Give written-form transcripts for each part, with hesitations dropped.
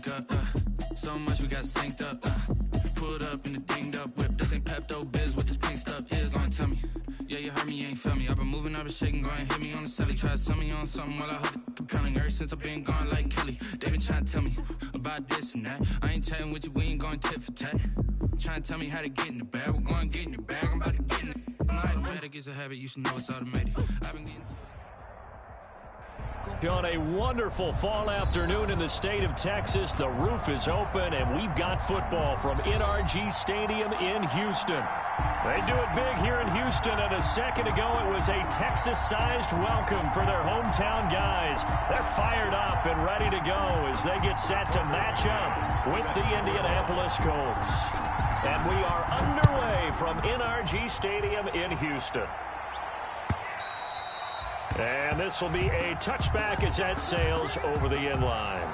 link up. So much we got synced up. Pulled up in the dinged up whip. This ain't Pepto Biz, what this pink stuff is. Don't tell me. Yeah, you heard me, you ain't felt me. I've been moving, I've been shaking, go and hit me on the celly. Try to sell me on something while I hold it compelling. Ever since I've been gone like Kelly, they been trying to tell me about this and that. I ain't chatting with you, we ain't going tit for tat. Trying to tell me how to get in the bag. We're going to get in the bag, I'm about to get in it. I'm like, automatic is a habit, you should know it's automated. I've been getting On a wonderful fall afternoon in the state of Texas, the roof is open, and we've got football from NRG Stadium in Houston. They do it big here in Houston, and a second ago it was a Texas-sized welcome for their hometown guys. They're fired up and ready to go as they get set to match up with the Indianapolis Colts. And we are underway from NRG Stadium in Houston. And this will be a touchback as that sails over the end line.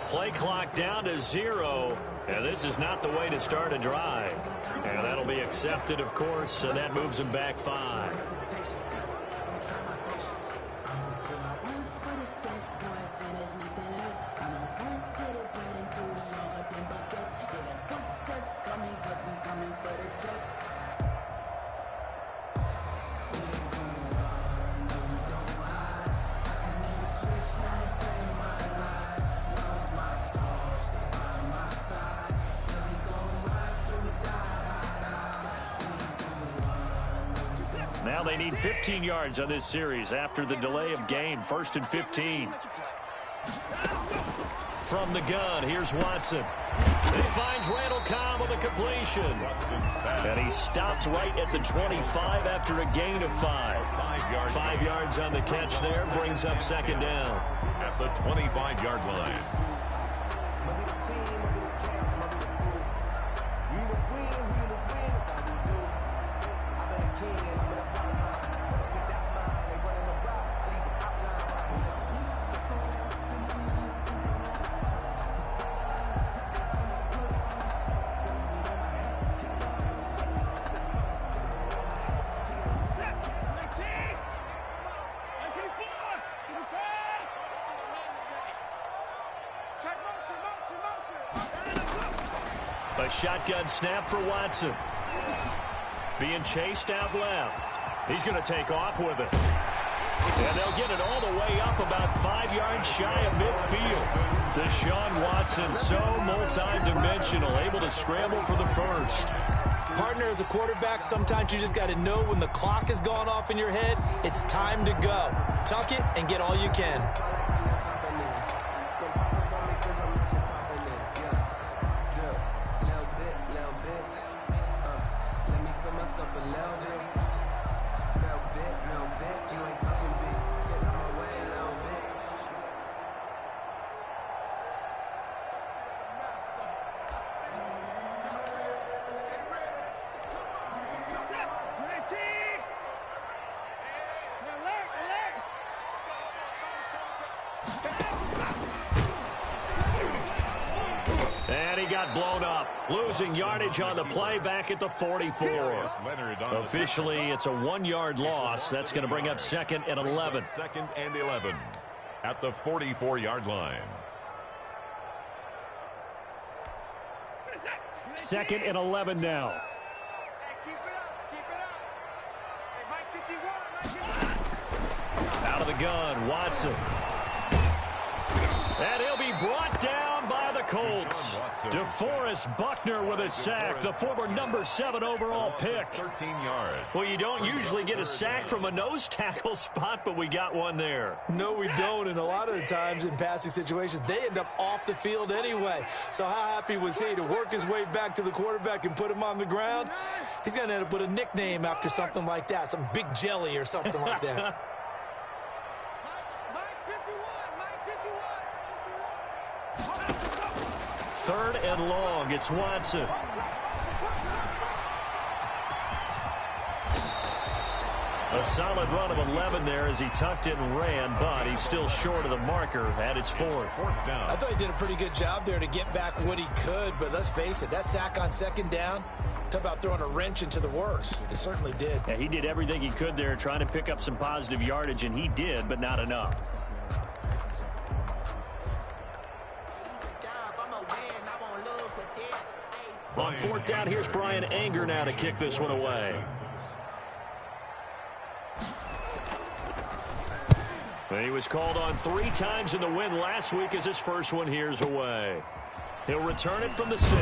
Play clock down to 0, and this is not the way to start a drive. And that'll be accepted, of course, and that moves them back 5. Now they need 15 yards on this series after the delay of game. 1st and 15. From the gun, here's Watson. He finds Randall Cobb on the completion. And he stopped right at the 25 after a gain of 5. 5 yards on the catch there, brings up 2nd down. At the 25-yard line. A shotgun snap for Watson. Being chased out left. He's going to take off with it. And they'll get it all the way up about 5 yards shy of midfield. Deshaun Watson, so multi-dimensional, able to scramble for the first. Partner, as a quarterback, sometimes you just got to know when the clock has gone off in your head, it's time to go. Tuck it and get all you can. And he got blown up, losing yardage on the play back at the 44. Officially, it's a 1-yard loss. That's going to bring up 2nd and 11. 2nd and 11 at the 44-yard line. 2nd and 11 now. Out of the gun, Watson. And he'll be brought down by the Colts. DeForest Buckner with a sack, the former number 7 overall pick. 13 yards. Well, you don't usually get a sack from a nose tackle spot, but we got one there. No, we don't, and a lot of the times in passing situations, they end up off the field anyway. So how happy was he to work his way back to the quarterback and put him on the ground? He's going to end up with a nickname after something like that, some Big Jelly or something like that. Third and long, it's Watson. A solid run of 11 there as he tucked it and ran, but he's still short of the marker at its 4th. Down. I thought he did a pretty good job there to get back what he could, but let's face it, that sack on 2nd down, talk about throwing a wrench into the works. It certainly did. Yeah, he did everything he could there trying to pick up some positive yardage, and he did, but not enough. On 4th down, here's Brian Anger now to kick this one away. He was called on 3 times in the win last week as his first one here's away. He'll return it from the 6. A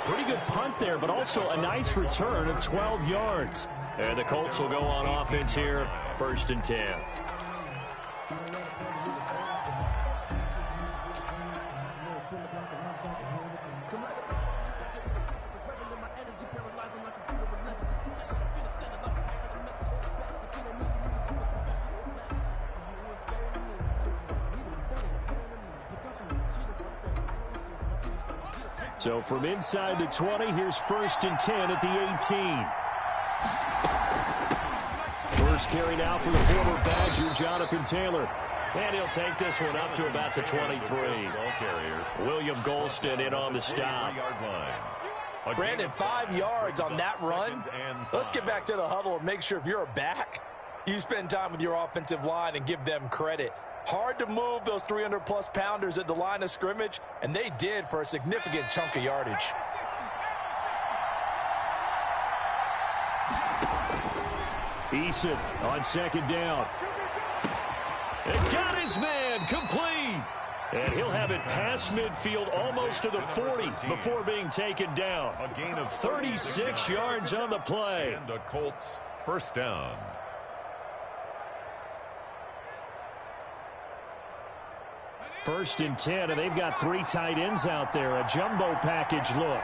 pretty good punt there, but also a nice return of 12 yards. And the Colts will go on offense here, 1st and 10. So from inside the 20, here's 1st and 10 at the 18. First carry now for the former Badger, Jonathan Taylor. And he'll take this one up to about the 23. William Golston in on the stop. Brandon, 5 yards on that run. Let's get back to the huddle and make sure if you're a back, you spend time with your offensive line and give them credit. Hard to move those 300-plus pounders at the line of scrimmage, and they did for a significant chunk of yardage. Eason on 2nd down. And got his man complete. And he'll have it past midfield almost to the 40 before being taken down. A gain of 36 yards on the play. And the Colts 1st down. First and 10, and they've got 3 tight ends out there. A jumbo package look.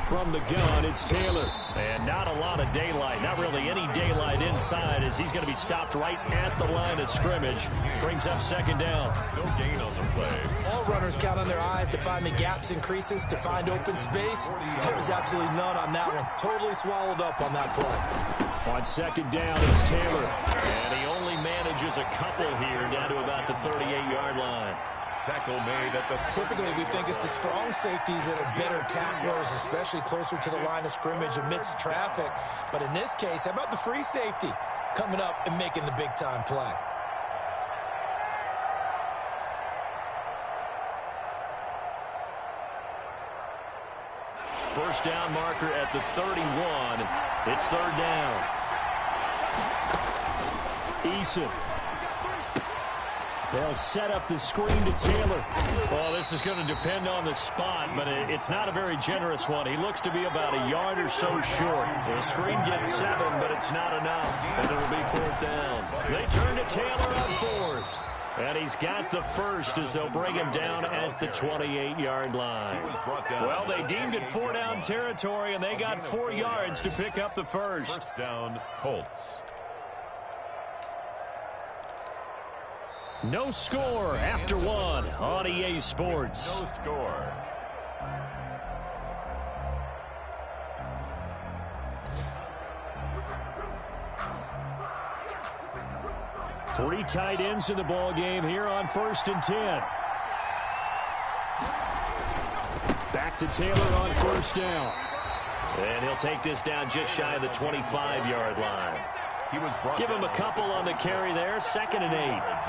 From the gun, it's Taylor. And not a lot of daylight. Not really any daylight inside as he's going to be stopped right at the line of scrimmage. Brings up 2nd down. No gain on the play. All runners count on their eyes to find the gaps and creases, to find open space. There was absolutely none on that one. Totally swallowed up on that play. On 2nd down, it's Taylor. And he only manages a couple here down to about the 38-yard line. Tackle made at the... Typically, we think it's the strong safeties that are better tacklers, especially closer to the line of scrimmage amidst traffic. But in this case, how about the free safety coming up and making the big-time play? First down marker at the 31. It's 3rd down. Eason. They'll set up the screen to Taylor. Well, this is going to depend on the spot, but it's not a very generous one. He looks to be about a yard or so short. The screen gets 7, but it's not enough, and it'll be 4th down. They turn to Taylor on 4th. And he's got the first as they'll bring him down at the 28-yard line. Well, they deemed it 4-down territory, and they got 4 yards to pick up the first. 1st down, Colts. No score after 1 on EA Sports. No score. Three tight ends in the ball game here on 1st and 10. Back to Taylor on 1st down. And he'll take this down just shy of the 25-yard line. Give him a couple on the carry there. 2nd and 8.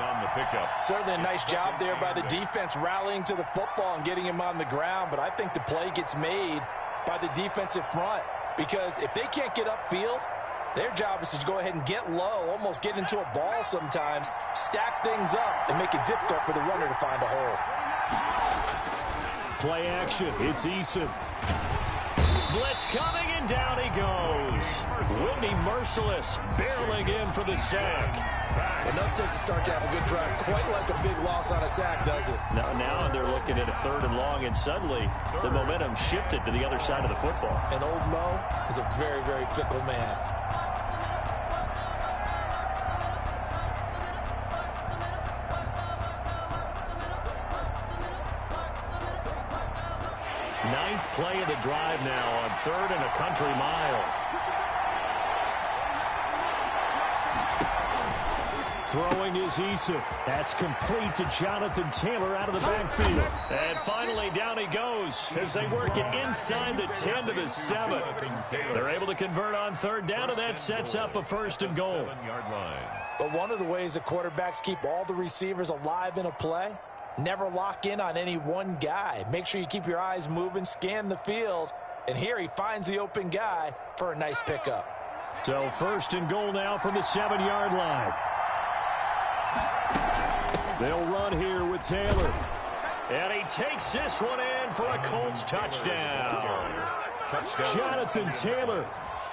On the pickup. Certainly a nice job there by the defense rallying to the football and getting him on the ground, but I think the play gets made by the defensive front. because if they can't get upfield, their job is to go ahead and get low, almost get into a ball sometimes, stack things up, and make it difficult for the runner to find a hole. Play action. It's Eason. Blitz coming, and down he goes. Whitney Merciless barreling in for the sack. Enough takes to start to have a good drive. Quite like a big loss on a sack, does it? Now they're looking at a 3rd and long, and suddenly the momentum shifted to the other side of the football. And old Mo is a very, very fickle man. Ninth play of the drive now on 3rd and a country mile. Throwing is Eason. That's complete to Jonathan Taylor out of the backfield. And finally down he goes as they work it inside the 10 to the 7. They're able to convert on 3rd down, and that sets up a 1st and goal. But one of the ways that quarterbacks keep all the receivers alive in a play, never lock in on any one guy. Make sure you keep your eyes moving, scan the field, and here he finds the open guy for a nice pickup. So 1st and goal now from the 7-yard line. They'll run here with Taylor. And he takes this one in for a Colts touchdown. Jonathan Taylor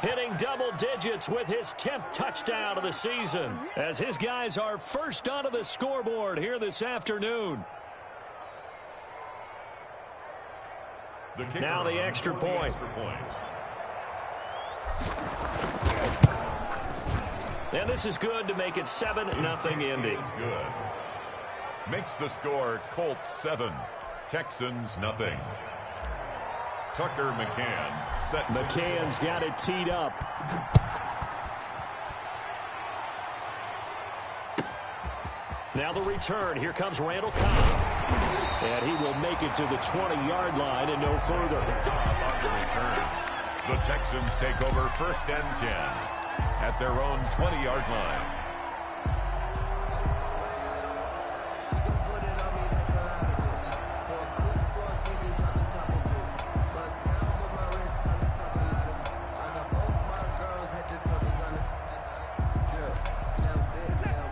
hitting double digits with his 10th touchdown of the season, as his guys are first onto the scoreboard here this afternoon. Now the extra point. And this is good to make it 7-0 Indy. Good. Makes the score Colts 7, Texans nothing. Tucker McCann set. McCann's got it teed up. Now the return. Here comes Randall Cobb. And he will make it to the 20-yard line and no further. The Texans take over 1st and 10 at their own 20-yard line.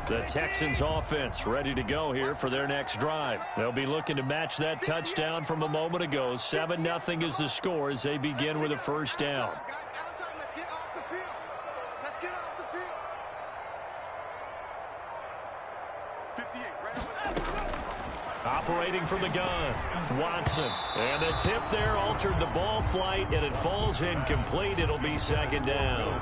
The Texans offense ready to go here for their next drive. They'll be looking to match that touchdown from a moment ago. 7-0 is the score as they begin with a 1st down. Operating from the gun, Watson. And the tip there altered the ball flight, and it falls incomplete. It'll be 2nd down.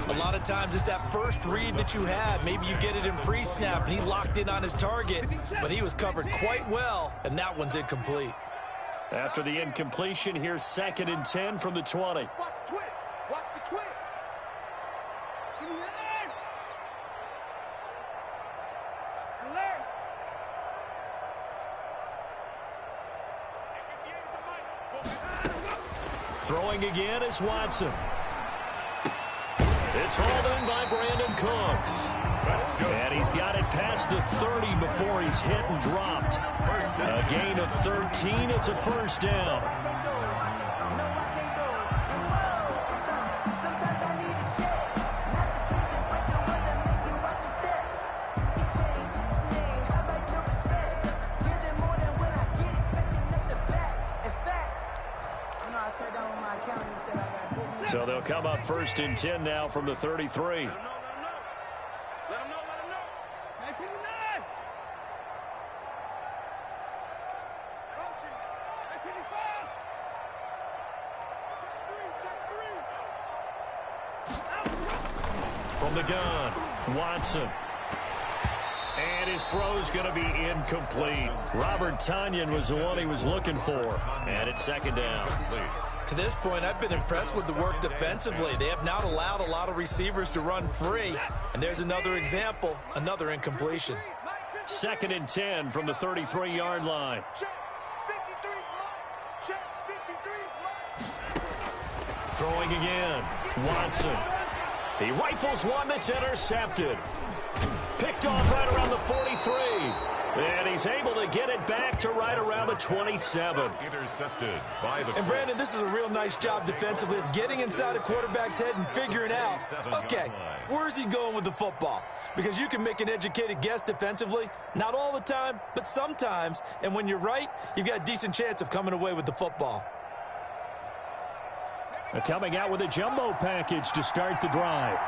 A lot of times it's that first read that you have. Maybe you get it in pre-snap, and he locked in on his target, but he was covered quite well, and that one's incomplete. After the incompletion, here's 2nd and 10 from the 20. Watch the twist. Watch the twist. Throwing again is Watson. It's hauled in by Brandon Cooks. And he's got it past the 30 before he's hit and dropped. A gain of 13. It's a 1st down. So they'll come up 1st and 10 now from the 33. From the gun, Watson. And his throw's going to be incomplete. Robert Tonyan was the one he was looking for. And it's 2nd down. To this point, I've been impressed with the work defensively. They have not allowed a lot of receivers to run free. And there's another example, another incompletion. 2nd and 10 from the 33-yard line. Throwing again, Watson. He rifles one that's intercepted. Picked off right around the 43. And he's able to get it back to right around the 27. Intercepted by the And Brandon, this is a real nice job defensively of getting inside a quarterback's head and figuring out, okay, where's he going with the football? Because you can make an educated guess defensively, not all the time, but sometimes. And when you're right, you've got a decent chance of coming away with the football. Coming out with a jumbo package to start the drive.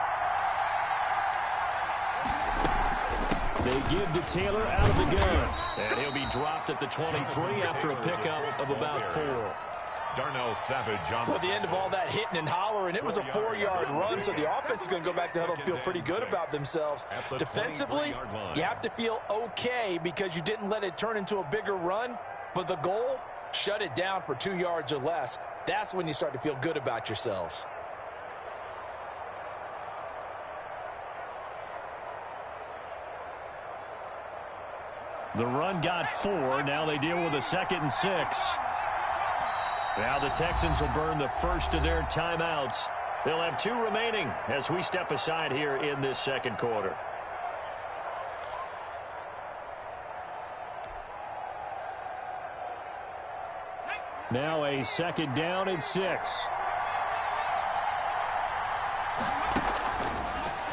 They give to Taylor out of the gun. And he'll be dropped at the 23 after a pickup of about 4. Darnell Savage on At the end of all that hitting and hollering, it was a 4-yard run, so the offense is going to go back to huddle and feel pretty good about themselves. Defensively, you have to feel okay because you didn't let it turn into a bigger run, but the goal, shut it down for 2 yards or less. That's when you start to feel good about yourselves. The run got 4. Now they deal with a 2nd and 6. Now the Texans will burn the first of their timeouts. They'll have 2 remaining as we step aside here in this second quarter. Now a 2nd down and 6.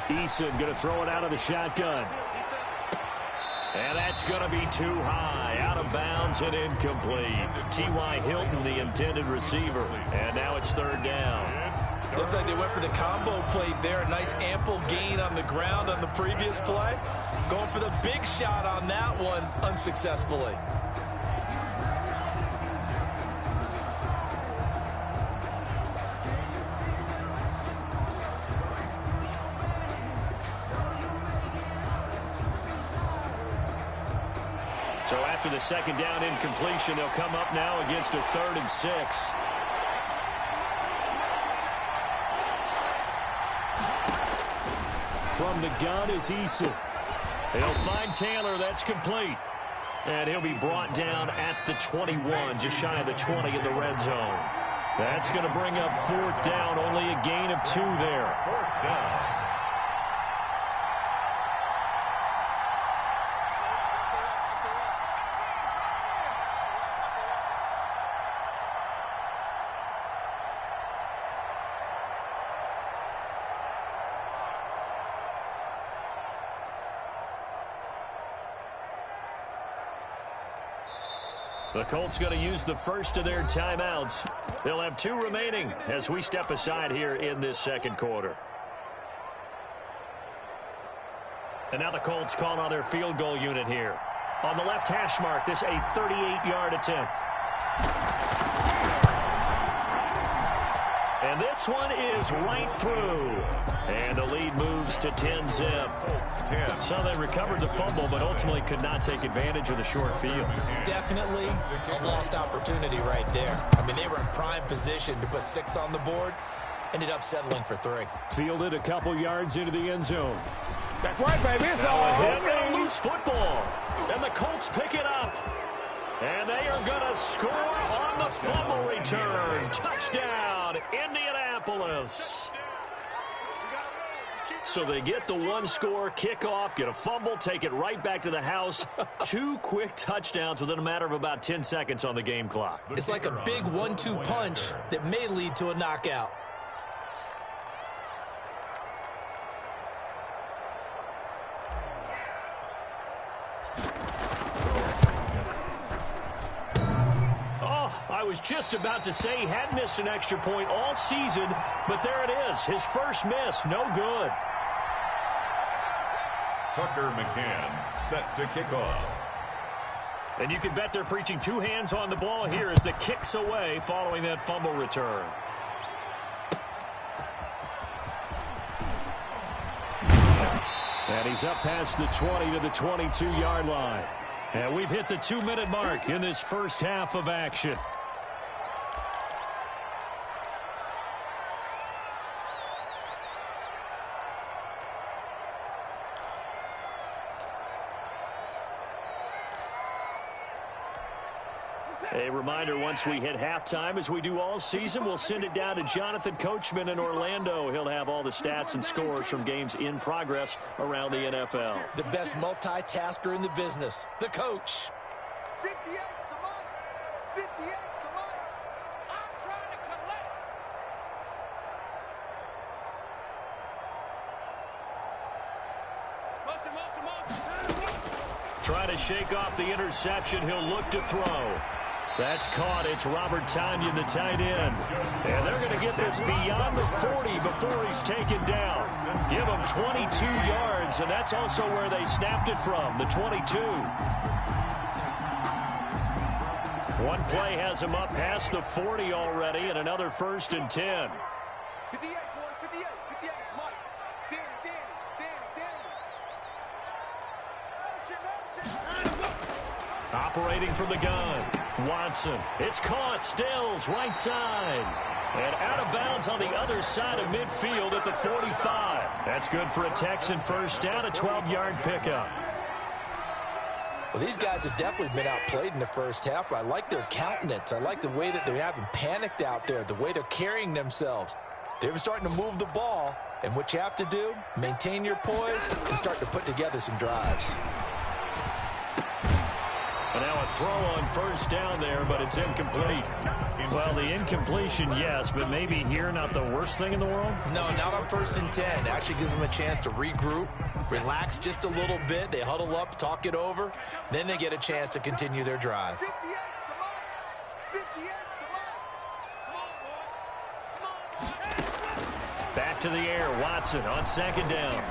Eason going to throw it out of the shotgun. And that's going to be too high, out of bounds and incomplete. T.Y. Hilton, the intended receiver. And now it's 3rd down. Looks like they went for the combo play there. A nice ample gain on the ground on the previous play. Going for the big shot on that one unsuccessfully. So after the 2nd down incompletion, they'll come up now against a 3rd and 6. From the gun is Eason. He'll find Taylor. That's complete. And he'll be brought down at the 21, just shy of the 20 in the red zone. That's going to bring up 4th down, only a gain of 2 there. 4th down. The Colts going to use the first of their timeouts. They'll have 2 remaining as we step aside here in this second quarter. And now the Colts call on their field goal unit here. On the left hash mark, this a 38-yard attempt. And this one is right through. And the lead moves to 10-zip. So they recovered the fumble, but ultimately could not take advantage of the short field. Definitely a lost opportunity right there. I mean, they were in prime position to put 6 on the board. Ended up settling for 3. Fielded a couple yards into the end zone. That's right, baby. It's all A hit over. and a loose football. And the Colts pick it up. And they are going to score on the fumble return. Touchdown, Indianapolis. So they get the 1-score kickoff, get a fumble, take it right back to the house. 2 quick touchdowns within a matter of about 10 seconds on the game clock. It's like a big 1-2 punch that may lead to a knockout. I was just about to say he had missed an extra point all season, but there it is. His first miss, no good. Tucker McCann set to kick off. And you can bet they're preaching 2 hands on the ball here as the kick's away following that fumble return. And he's up past the 20 to the 22-yard line. And we've hit the 2-minute mark in this first half of action. A reminder, once we hit halftime, as we do all season, we'll send it down to Jonathan Coachman in Orlando. He'll have all the stats and scores from games in progress around the NFL. The best multitasker in the business, the coach. 58's the money. 58's the money. I'm trying to collect. Motion. Trying to shake off the interception. He'll look to throw. That's caught. It's Robert Tonyan, the tight end. And they're going to get this beyond the 40 before he's taken down. Give him 22 yards, and that's also where they snapped it from, the 22. One play has him up past the 40 already, and another 1st and 10. 58, boys, 58, 58, Mike. Danny. Operating from the gun. Watson. It's caught. Stills. Right side. And out of bounds on the other side of midfield at the 45. That's good for a Texan first down, a 12-yard pickup. Well, these guys have definitely been outplayed in the first half, but I like their countenance. I like the way that they haven't panicked out there, the way they're carrying themselves. They're starting to move the ball, and what you have to do, maintain your poise and start to put together some drives. And now a throw on first down there, but it's incomplete. Well, the incompletion, yes, but maybe here not the worst thing in the world? No, not on 1st and 10. It actually gives them a chance to regroup, relax just a little bit. They huddle up, talk it over. Then they get a chance to continue their drive. 58's the money. 58's the money. Come on, boy. Back to the air. Watson on 2nd down.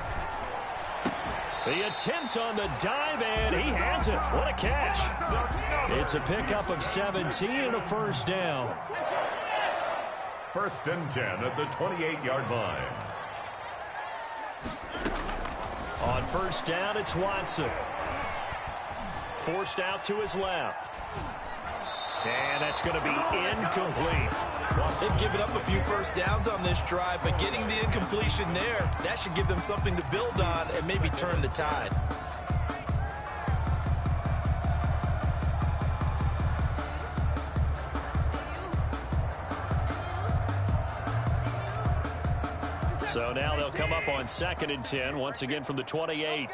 The attempt on the dive, and he has it. What a catch. It's a pickup of 17 and a 1st down. 1st and 10 at the 28-yard line. On 1st down, it's Watson. Forced out to his left. And that's going to be incomplete. They've given up a few first downs on this drive, but getting the incompletion there, that should give them something to build on and maybe turn the tide. So now they'll come up on 2nd and 10, once again from the 28.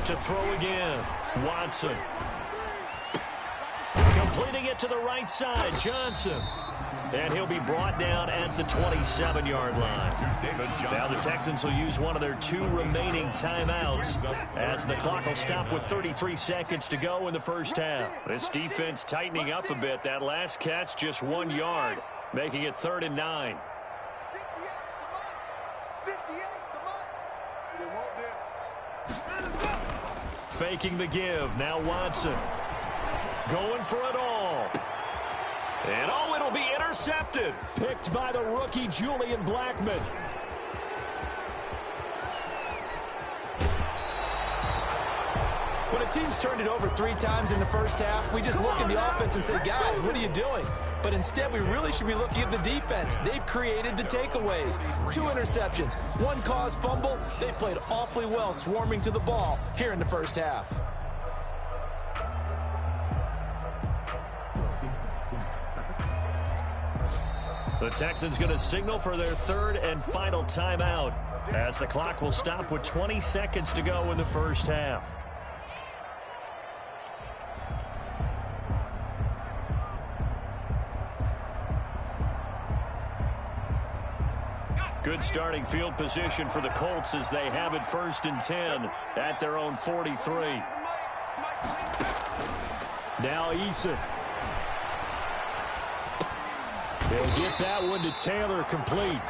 To throw again. Watson. Completing it to the right side. Johnson. And he'll be brought down at the 27-yard line. Now the Texans will use one of their 2 remaining timeouts as the clock will stop with 33 seconds to go in the first half. This defense tightening up a bit. That last catch just 1 yard, making it 3rd and 9. 58's the money. They want this. Faking the give. Now Watson. Going for it all. And oh, it'll be intercepted. Picked by the rookie Julian Blackmon. When a team's turned it over 3 times in the first half, we just look at the offense and say, guys, what are you doing? But instead, we really should be looking at the defense. They've created the takeaways. 2 interceptions, 1 caused fumble. They played awfully well swarming to the ball here in the first half. The Texans going to signal for their 3rd and final timeout as the clock will stop with 20 seconds to go in the first half. Good starting field position for the Colts as they have it 1st and 10 at their own 43. Now Eason. They'll get that one to Taylor complete.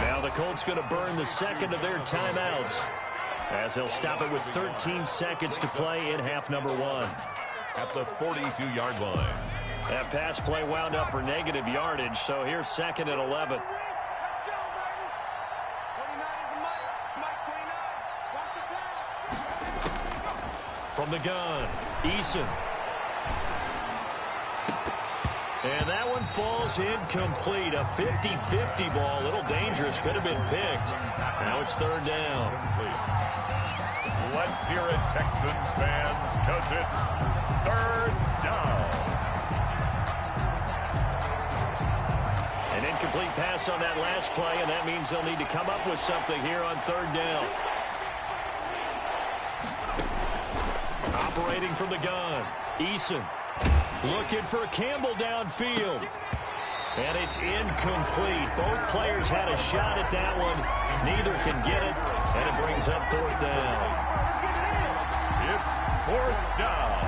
Now the Colts going to burn the 2nd of their timeouts as they'll stop it with 13 seconds to play in half number 1. At the 42-yard line. That pass play wound up for negative yardage, so here's 2nd and 11. From the gun, Eason. And that one falls incomplete. A 50-50 ball. A little dangerous. Could have been picked. Now it's third down. Let's hear it, Texans fans, because it's third down. An incomplete pass on that last play, and that means they'll need to come up with something here on third down. Operating from the gun, Eason looking for Campbell downfield. And it's incomplete. Both players had a shot at that one. Neither can get it, and it brings up fourth down. It's fourth down.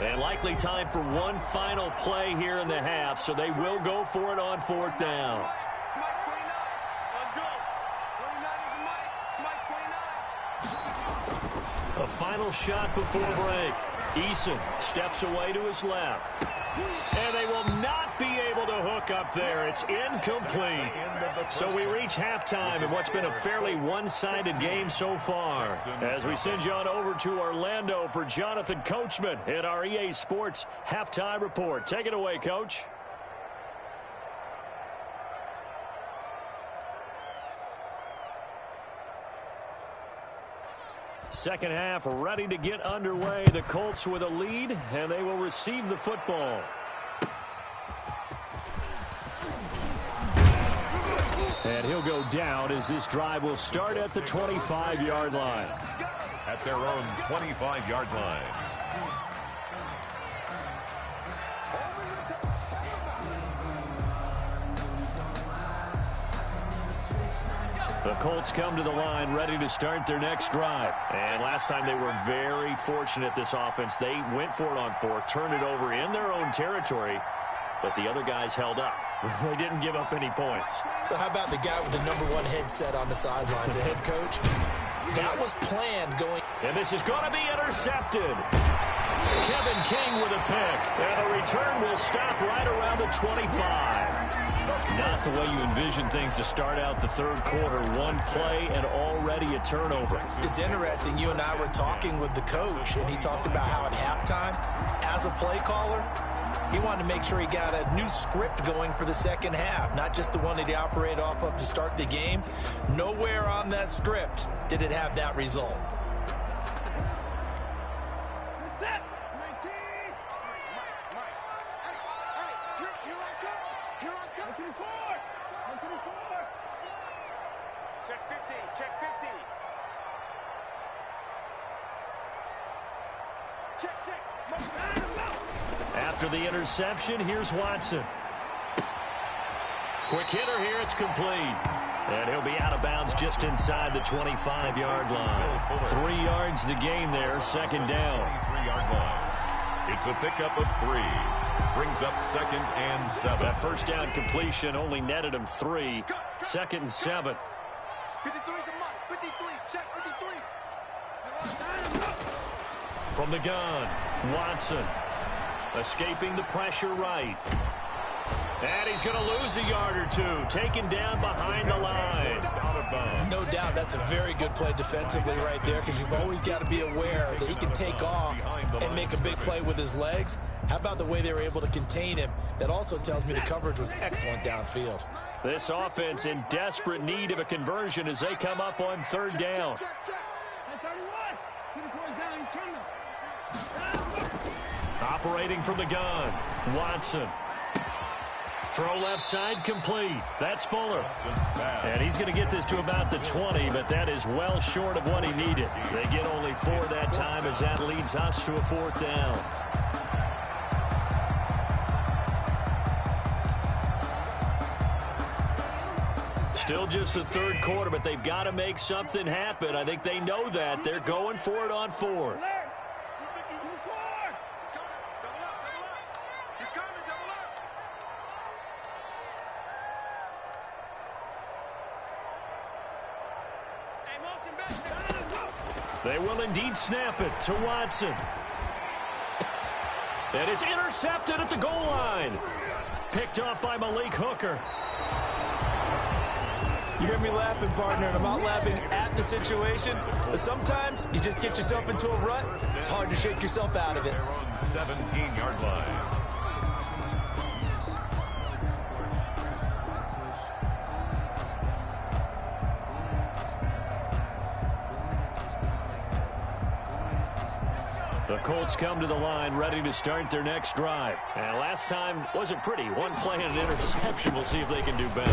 And likely time for one final play here in the half, so they will go for it on fourth down. Mike 29. Let's go. 29 is Mike. Mike 29. A final shot before break. Eason steps away to his left. And they will not be able to hook up there. It's incomplete. So we reach halftime in what's been a fairly one-sided game so far. As we send you on over to Orlando for Jonathan Coachman in our EA Sports Halftime Report. Take it away, Coach. Second half ready to get underway. The Colts with a lead, and they will receive the football. And he'll go down as this drive will start at the 25-yard line. At their own 25-yard line. The Colts come to the line ready to start their next drive. And last time they were very fortunate, this offense. They went for it on fourth, turned it over in their own territory, but the other guys held up. They didn't give up any points. So how about the guy with the #1 headset on the sidelines, the head coach? That was planned going. And this is going to be intercepted. Kevin King with a pick. And the return will stop right around the 25. Not the way you envision things to start out the third quarter. One play and already a turnover. It's interesting. You and I were talking with the coach, and he talked about how at halftime, as a play caller, he wanted to make sure he got a new script going for the second half, not just the one that he operated off of to start the game. Nowhere on that script did it have that result. Set. 19. Mike. Hey, here I come. Here I come. 124. 124. Check 50. Check 50. Check. After the interception, here's Watson. Quick hitter here, it's complete. And he'll be out of bounds just inside the 25-yard line. 3 yards the gain there, second down. 3-yard line. It's a pickup of 3. Brings up 2nd and 7. That first down completion only netted him 3. 2nd and 7. 53 to Mike. 53. Check 53. From the gun, Watson. Escaping the pressure right. And he's going to lose a yard or two. Taken down behind the line. No doubt that's a very good play defensively right there, because you've always got to be aware that he can take off and make a big play with his legs. How about the way they were able to contain him? That also tells me the coverage was excellent downfield. This offense in desperate need of a conversion as they come up on third down. Operating from the gun, Watson. Throw left side complete. That's Fuller. And he's going to get this to about the 20, but that is well short of what he needed. They get only 4 that time as that leads us to a fourth down. Still just the third quarter, but they've got to make something happen. I think they know that. They're going for it on fourth. They will indeed snap it to Watson. And it's intercepted at the goal line. Picked up by Malik Hooker. You hear me laughing, partner, and I'm not laughing at the situation, but sometimes you just get yourself into a rut. It's hard to shake yourself out of it. Their own 17-yard line. The Colts come to the line ready to start their next drive. And last time wasn't pretty. One play and an interception. We'll see if they can do better.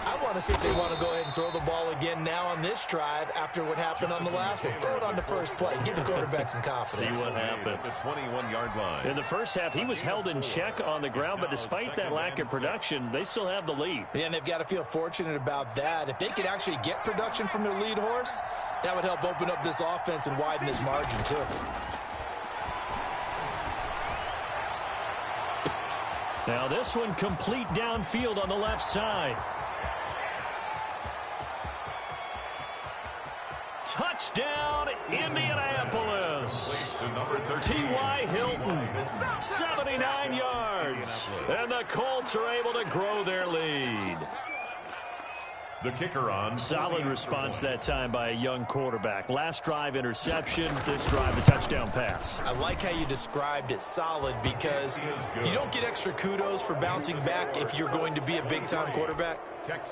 I want to see if they want to go ahead and throw the ball again now on this drive after what happened on the last one. Throw it on the first play. Give the quarterback some confidence. See what happens. The 21-yard line. In the first half, he was held in check on the ground, but despite that lack of production, they still have the lead. Yeah, and they've got to feel fortunate about that. If they could actually get production from their lead horse, that would help open up this offense and widen this margin, too. Now this one complete downfield on the left side. Touchdown, Indianapolis. T.Y. Hilton, 79 yards. And the Colts are able to grow their lead. The kicker on. Solid response that time by a young quarterback. Last drive, interception. This drive, a touchdown pass. I like how you described it, solid, because you don't get extra kudos for bouncing back if you're going to be a big-time quarterback.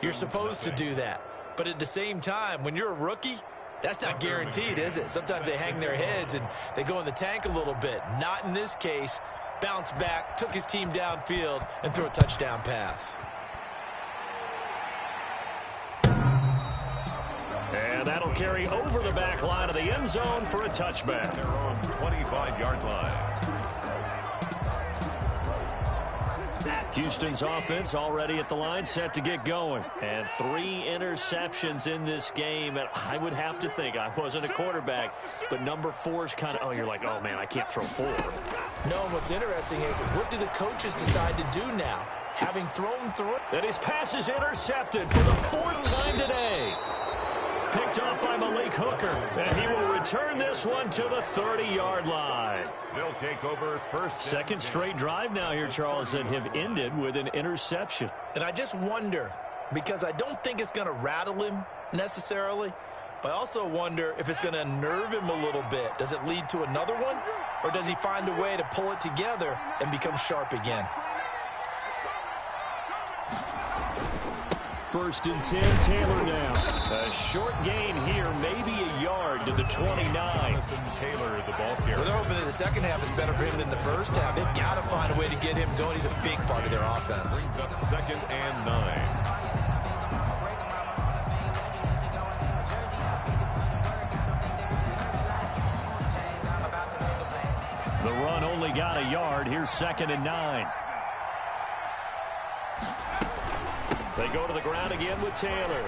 You're supposed to do that. But at the same time, when you're a rookie, that's not guaranteed, is it? Sometimes they hang their heads and they go in the tank a little bit. Not in this case. Bounced back, took his team downfield, and threw a touchdown pass. And that'll carry over the back line of the end zone for a touchback. Their own 25-yard line. Houston's offense already at the line, set to get going. And 3 interceptions in this game. And I would have to think, I wasn't a quarterback, but number 4 is kind of, oh, you're like, oh, man, I can't throw 4. No, and what's interesting is, what do the coaches decide to do now? Having thrown through. And his pass is intercepted for the 4th time today. Picked off by Malik Hooker, and he will return this one to the 30-yard line. They'll take over first. Second straight drive now here, Charles, that have ended with an interception. And I just wonder, because I don't think it's going to rattle him necessarily, but I also wonder if it's going to unnerve him a little bit. Does it lead to another one, or does he find a way to pull it together and become sharp again? First and 10, Taylor now. A short gain here, maybe a yard to the 29. Taylor, the ball carrier. Well, they're hoping that the second half is better for him than the first half. They've got to find a way to get him going. He's a big part of their offense. Brings up 2nd and 9. The run only got a yard. Here's 2nd and 9. They go to the ground again with Taylor.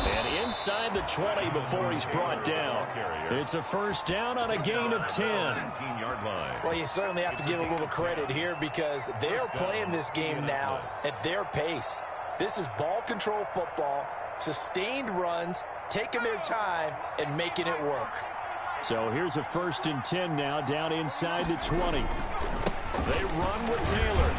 And inside the 20 before he's brought down. It's a first down on a gain of 10. 19-yard line. Well, you certainly have to give a little credit here because they're playing this game now at their pace. This is ball control football, sustained runs, taking their time, and making it work. So here's a 1st and 10 now, down inside the 20. They run with Taylor.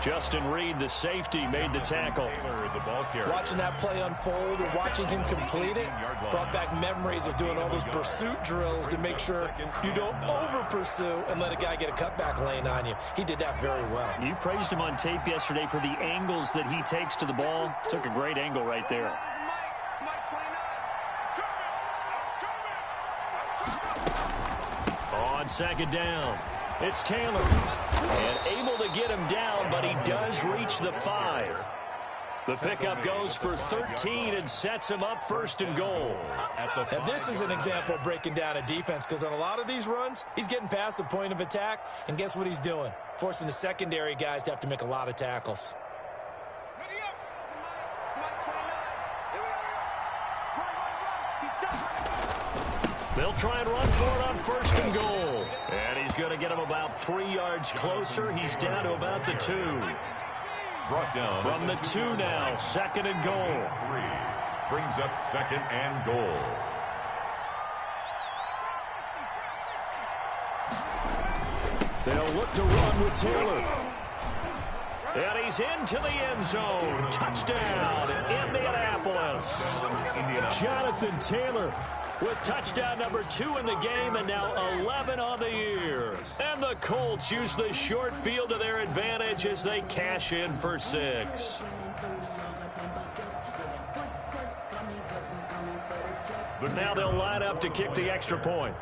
Justin Reed, the safety, made the tackle. Taylor, the ball carrier. Watching that play unfold and watching him complete it brought back memories of doing all those pursuit drills to make sure you don't over-pursue and let a guy get a cutback lane on you. He did that very well. You praised him on tape yesterday for the angles that he takes to the ball. Took a great angle right there. On 2nd down, it's Taylor. And able to get him down, but he does reach the 5. The pickup goes for 13 and sets him up 1st and goal. And this is an example of breaking down a defense because on a lot of these runs, he's getting past the point of attack, and guess what he's doing? Forcing the secondary guys to have to make a lot of tackles. They'll try and run for it on 1st and goal. And he's going to get him about 3 yards closer. He's down to about the 2. Brought down. From the 2 now, 2nd and goal. 3. Brings up 2nd and goal. They'll look to run with Taylor. And he's into the end zone. Touchdown, Indianapolis. Jonathan Taylor with touchdown number 2 in the game and now 11 on the year. And the Colts use the short field to their advantage as they cash in for 6. But now they'll line up to kick the extra point.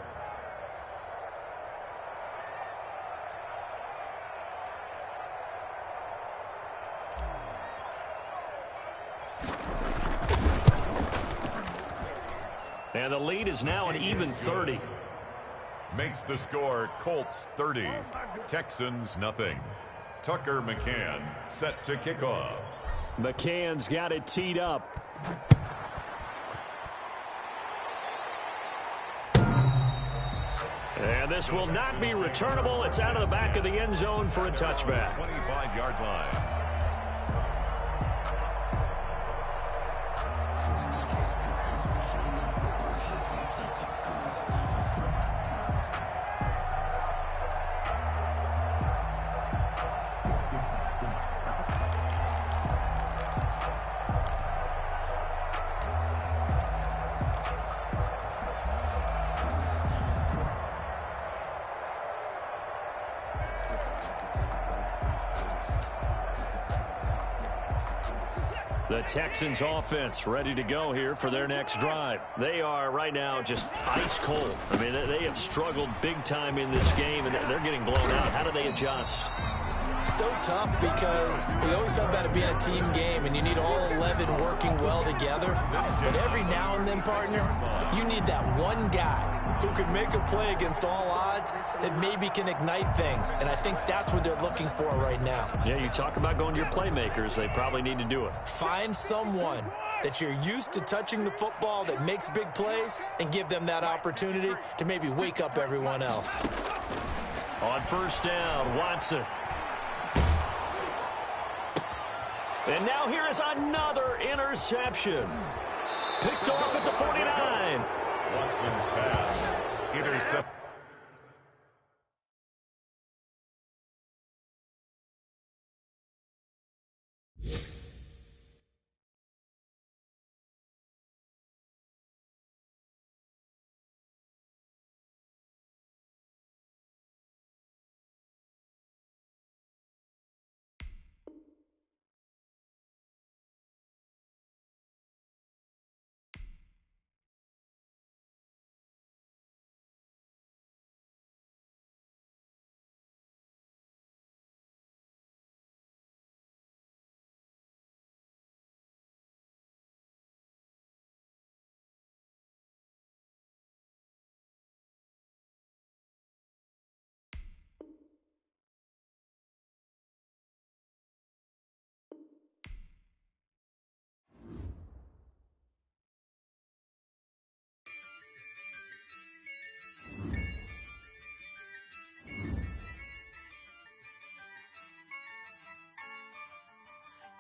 And the lead is now an even 30. Makes the score Colts 30, Texans nothing. Tucker McCann set to kick off. McCann's got it teed up. And this will not be returnable. It's out of the back of the end zone for a touchback. 25-yard line. The Texans offense ready to go here for their next drive. They are right now just ice cold. I mean, they have struggled big time in this game, and they're getting blown out. How do they adjust? So tough because we always talk about it being a team game, and you need all 11 working well together. But every now and then, partner, you need that one guy who can make a play against all odds that maybe can ignite things. And I think that's what they're looking for right now. Yeah, you talk about going to your playmakers. They probably need to do it. Find someone that you're used to touching the football that makes big plays and give them that opportunity to maybe wake up everyone else. On first down, Watson. And now here is another interception. Picked off at the 49. Watson's pass. Intercept.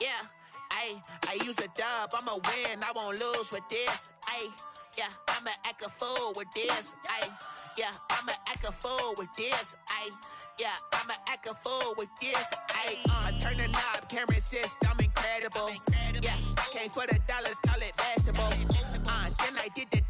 Yeah, I use a dub, I'ma win, I won't lose with this. Yeah, I'ma act a fool with this. Yeah, I'ma act a fool with this. Yeah, I'ma act a fool with this. I turn the knob, can't resist, I'm incredible. Yeah, came for the dollars, call it vegetable. Then I did the